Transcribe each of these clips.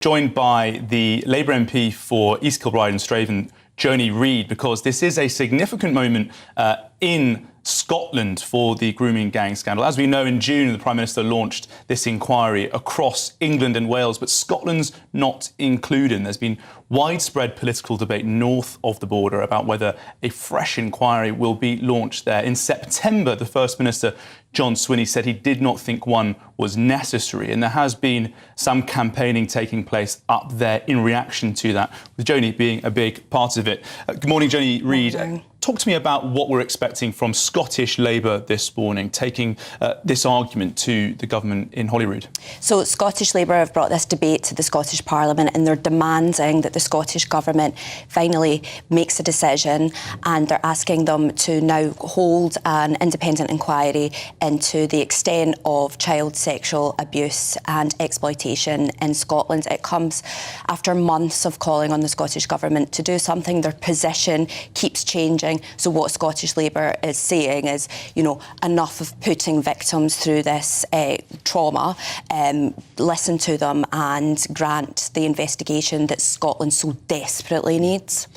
joined by the Labour MP for East Kilbride and Straven, Joani Reid, because this is a significant moment in Scotland for the grooming gang scandal. As we know, in June, the Prime Minister launched this inquiry across England and Wales, but Scotland's not included. There's been widespread political debate north of the border about whether a fresh inquiry will be launched there. In September, the First Minister, John Swinney, said he did not think one was necessary, and there has been some campaigning taking place up there in reaction to that, with Joani being a big part of it. Good morning, Joani Reid. Talk to me about what we're expecting from Scottish Labour this morning, taking this argument to the government in Holyrood. So Scottish Labour have brought this debate to the Scottish Parliament, and they're demanding that the Scottish Government finally makes a decision, and they're asking them to now hold an independent inquiry into the extent of child sexual abuse and exploitation in Scotland. It comes after months of calling on the Scottish Government to do something. Their position keeps changing. So what Scottish Labour is saying is, you know, enough of putting victims through this trauma, listen to them and grant the investigation that Scotland so desperately needs.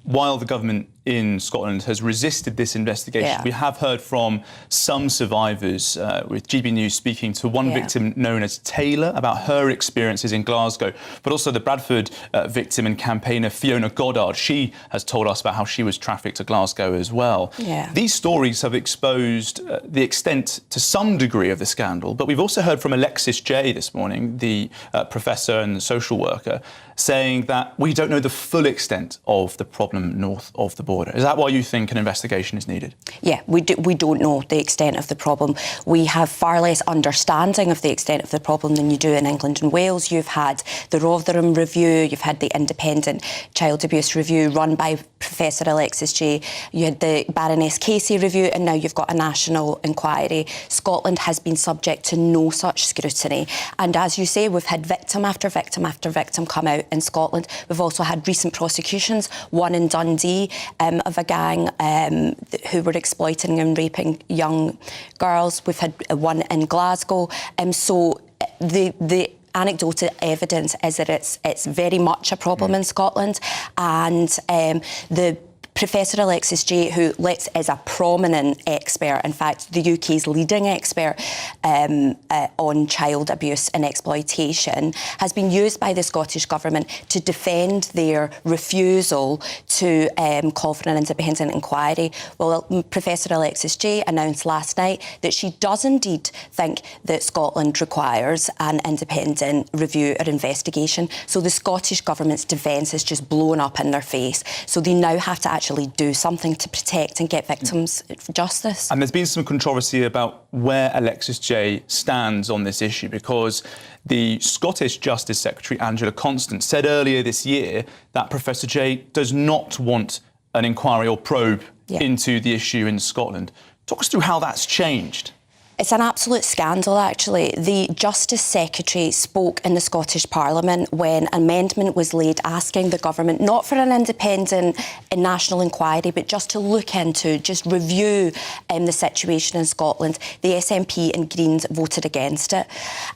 While the government in Scotland has resisted this investigation, we have heard from some survivors, with GB News speaking to one victim known as Taylor about her experiences in Glasgow, but also the Bradford victim and campaigner Fiona Goddard. She has told us about how she was trafficked to Glasgow as well. These stories have exposed the extent to some degree of the scandal, but we've also heard from Alexis Jay this morning, the professor and the social worker, saying that we don't know the full extent of the problem north of the border. Is that why you think an investigation is needed? Yeah, we don't know the extent of the problem. We have far less understanding of the extent of the problem than you do in England and Wales. You've had the Rotherham Review, you've had the Independent Child Abuse Review run by Professor Alexis Jay, you had the Baroness Casey Review, and now you've got a national inquiry. Scotland has been subject to no such scrutiny. And as you say, we've had victim after victim after victim come out in Scotland. We've also had recent prosecutions, one in Dundee, of a gang who were exploiting and raping young girls. We've had one in Glasgow. So the anecdotal evidence is that it's very much a problem in Scotland, and the Professor Alexis Jay, who is a prominent expert, in fact, the UK's leading expert on child abuse and exploitation, has been used by the Scottish Government to defend their refusal to call for an independent inquiry. Well, Professor Alexis Jay announced last night that she does indeed think that Scotland requires an independent review or investigation. So the Scottish Government's defence is just blown up in their face. So they now have to actually do something to protect and get victims justice. And there's been some controversy about where Alexis Jay stands on this issue, because the Scottish Justice Secretary, Angela Constant, said earlier this year that Professor Jay does not want an inquiry or probe into the issue in Scotland. Talk us through how that's changed. It's an absolute scandal, actually. The Justice Secretary spoke in the Scottish Parliament when an amendment was laid asking the government not for an independent national inquiry, but just to look into, just review the situation in Scotland. The SNP and Greens voted against it.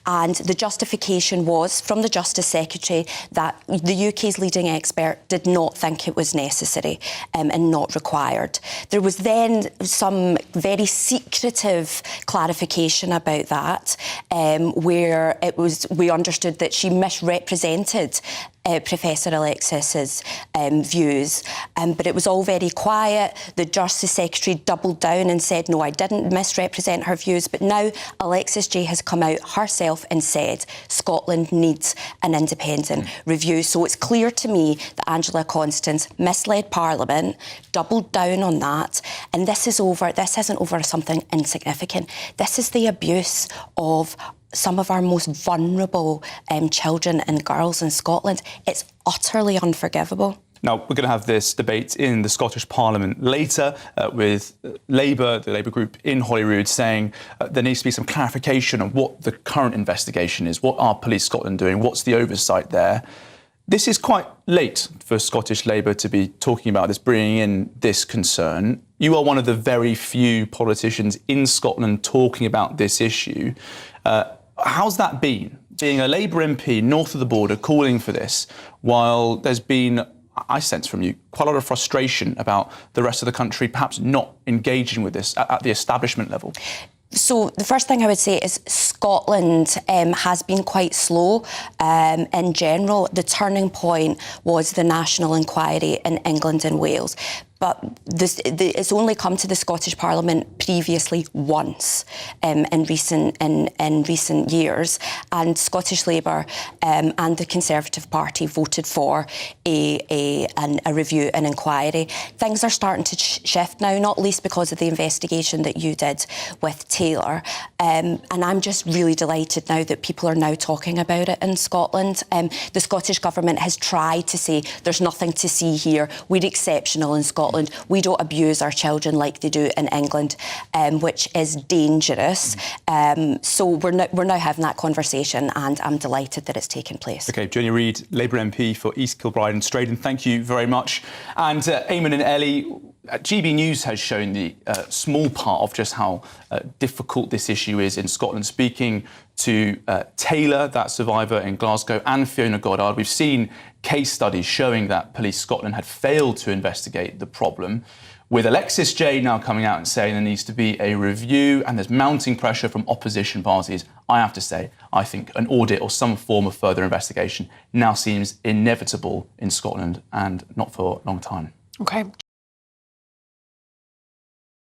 And the justification was, from the Justice Secretary, that the UK's leading expert did not think it was necessary and not required. There was then some very secretive clarification about that, where we understood that she misrepresented Professor Alexis's views, but it was all very quiet. The Justice Secretary doubled down and said, no, I didn't misrepresent her views. But now Alexis Jay has come out herself and said Scotland needs an independent review. So it's clear to me that Angela Constance misled Parliament, doubled down on that, and this isn't over something insignificant. This is the abuse of some of our most vulnerable children and girls in Scotland. It's utterly unforgivable. Now, we're going to have this debate in the Scottish Parliament later with Labour, the Labour group in Holyrood, saying there needs to be some clarification on what the current investigation is, what are Police Scotland doing, what's the oversight there. This is quite late for Scottish Labour to be talking about this, bringing in this concern. You are one of the very few politicians in Scotland talking about this issue. How's that been? being a Labour MP north of the border calling for this, while there's been, I sense from you, quite a lot of frustration about the rest of the country perhaps not engaging with this at the establishment level? So the first thing I would say is Scotland has been quite slow in general. The turning point was the national inquiry in England and Wales. But it's only come to the Scottish Parliament previously once in recent years, and Scottish Labour and the Conservative Party voted for a review, an inquiry. Things are starting to shift now, not least because of the investigation that you did with Taylor, and I'm just really delighted now that people are now talking about it in Scotland. The Scottish Government has tried to say there's nothing to see here, we're exceptional in Scotland. We don't abuse our children like they do in England, which is dangerous. So we're now having that conversation, and I'm delighted that it's taken place. OK, Joani Reid, Labour MP for East Kilbride and Straydon, thank you very much. And Eamon and Ellie, GB News has shown the small part of just how difficult this issue is in Scotland. Speaking to Taylor, that survivor in Glasgow, and Fiona Goddard, we've seen case studies showing that Police Scotland had failed to investigate the problem, with Alexis Jay now coming out and saying there needs to be a review, and there's mounting pressure from opposition parties. I have to say, I think an audit or some form of further investigation now seems inevitable in Scotland, and not for a long time. OK.